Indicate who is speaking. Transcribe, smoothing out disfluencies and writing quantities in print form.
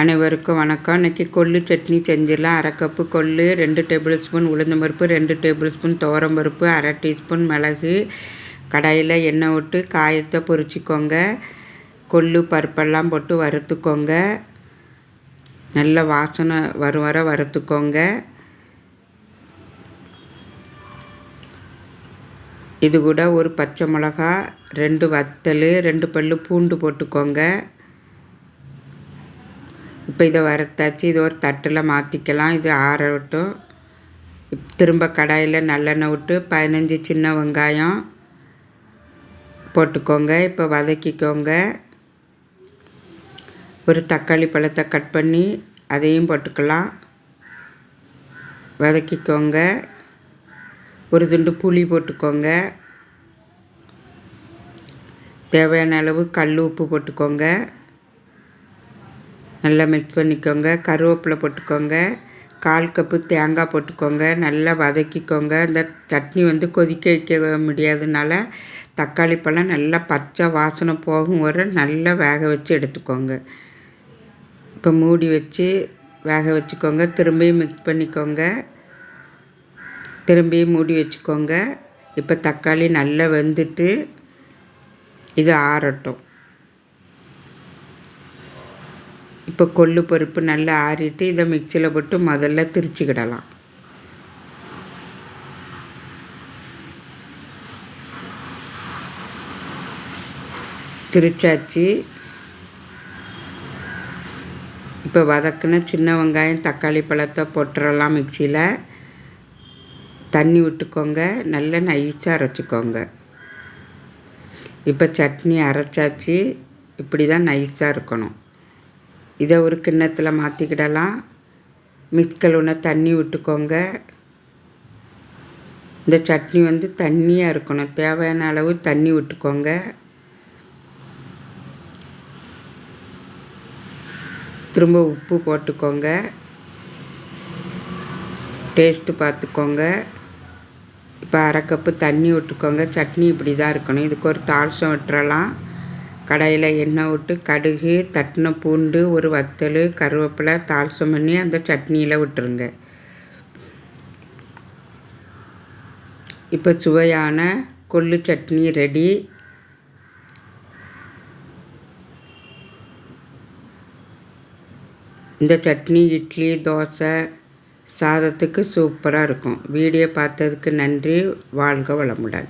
Speaker 1: அனைவருக்கும் வணக்கம். இன்றைக்கி கொள்ளு சட்னி செஞ்சிடலாம். அரை கப்பு கொள்ளு, 2 டேபிள் ஸ்பூன் உளுந்தம்பருப்பு, 2 டேபிள் ஸ்பூன் துவரம்பருப்பு, அரை டீஸ்பூன் மிளகு. கடாயில் எண்ணெய் விட்டு காயத்தை பொரிச்சிக்கோங்க. கொள்ளு பருப்பெல்லாம் போட்டு வறுத்துக்கோங்க. நல்ல வாசனை வரும் வர வறுத்துக்கோங்க. இது கூட ஒரு பச்சை மிளகா, 2 வத்தல், 2 பல்லு பூண்டு போட்டுக்கோங்க. இப்போ இதை வறுத்தாச்சு. இது ஒரு தட்டில் மாற்றிக்கலாம். இது ஆறட்டும். திரும்ப கடாயில் நல்லெண்ணெய் விட்டு 15 சின்ன வெங்காயம் போட்டுக்கோங்க. இப்போ வதக்கிக்கோங்க. ஒரு தக்காளி பழத்தை கட் பண்ணி அதையும் போட்டுக்கலாம். வதக்கிக்கோங்க. ஒரு துண்டு புளி போட்டுக்கோங்க. தேவையான அளவு கல் உப்பு போட்டுக்கோங்க. நல்லா மிக்ஸ் பண்ணிக்கோங்க. கருவேப்பிலை போட்டுக்கோங்க. 1/4 கப்பு தேங்காய் போட்டுக்கோங்க. நல்லா வதக்கிக்கோங்க. இந்த சட்னி கொதிக்க வைக்க முடியாதனால தக்காளி பழம் நல்லா பச்சை வாசனை போகும் வர நல்லா வேக வச்சு எடுத்துக்கோங்க. இப்போ மூடி வச்சு வேக வச்சுக்கோங்க. திரும்பியும் மிக்ஸ் பண்ணிக்கோங்க. திரும்பியும் மூடி வச்சுக்கோங்க. இப்போ தக்காளி நல்லா வெந்துட்டு இது ஆறட்டும். இப்போ கொள்ளு பருப்பு நல்லா ஆறிட்டு இதை மிக்சியில் போட்டு முதல்ல திரிச்சிக்கிடலாம். திரிச்சாச்சு. இப்போ வதக்குன சின்ன வெங்காயம் தக்காளி பழத்தை போட்டுடலாம். மிக்சியில் தண்ணி விட்டுக்கோங்க. நல்லா நைஸாக அரைச்சிக்கோங்க. இப்போ சட்னி அரைச்சாச்சு. இப்படி தான் நைஸாக இருக்கணும். இதை ஒரு கிண்ணத்தில் மாற்றிக்கிடலாம். மிக்ஸ் கழுவுன தண்ணி விட்டுக்கோங்க. இந்த சட்னி தண்ணியாக இருக்கணும். தேவையான அளவு தண்ணி விட்டுக்கோங்க. திரும்ப உப்பு போட்டுக்கோங்க. டேஸ்ட்டு பார்த்துக்கோங்க. இப்போ அரை கப்பு தண்ணி விட்டுக்கோங்க. சட்னி இப்படி தான் இருக்கணும். இதுக்கு ஒரு தாளிசம் விட்டுறலாம். கடாயில் எண்ணெய் விட்டு கடுகு, தட்டின பூண்டு, ஒரு வத்தல், கருவேப்பிலை தாளிசம் பண்ணி அந்த சட்னியில் விட்டுருங்க. இப்போ சுவையான கொள்ளு சட்னி ரெடி. இந்த சட்னி இட்லி, தோசை, சாதத்துக்கு சூப்பராக இருக்கும். வீடியோ பார்த்ததுக்கு நன்றி. வாழ்க வளமுடன்.